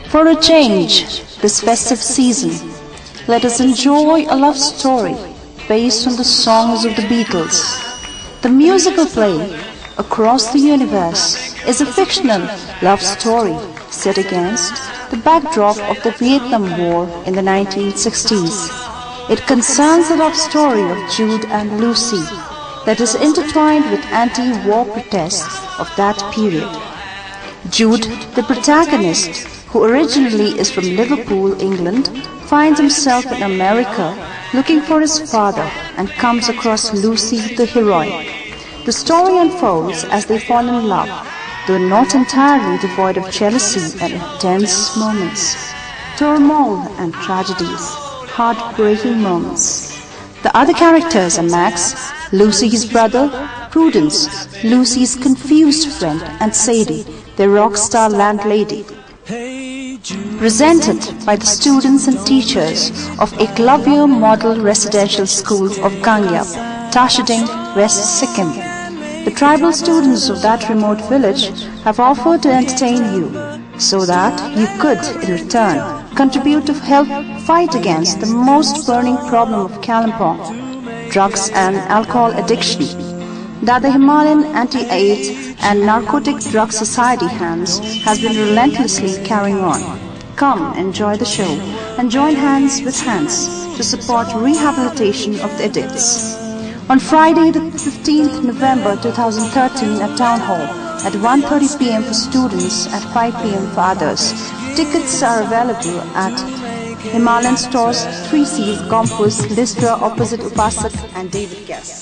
For a change, this festive season, let us enjoy a love story based on the songs of the Beatles. The musical play, Across the Universe, is a fictional love story set against the backdrop of the Vietnam War in the 1960s. It concerns the love story of Jude and Lucy that is intertwined with anti-war protests of that period. Jude, the protagonist, who originally is from Liverpool, England, finds himself in America looking for his father and comes across Lucy, the heroine. The story unfolds as they fall in love, though not entirely devoid of jealousy and intense moments, turmoil and tragedies, heartbreaking moments. The other characters are Max, Lucy's brother, Prudence, Lucy's confused friend, and Sadie, the rock star landlady. Presented by the students and teachers of Eklavya Model Residential School of Kangyap, Tashading, West Sikkim. The tribal students of that remote village have offered to entertain you so that you could, in return, contribute to help fight against the most burning problem of Kalimpong, drugs and alcohol addiction, that the Himalayan Anti-AIDS and Narcotic Drug Society hands has been relentlessly carrying on. Come, enjoy the show and join hands with hands to support rehabilitation of the addicts. On Friday, the 15th November 2013 at Town Hall at 1:30 p.m. for students, at 5 p.m. for others. Tickets are available at Himalayan Stores, 3Cs, Gompus, Listra, opposite Upasak and David Guest.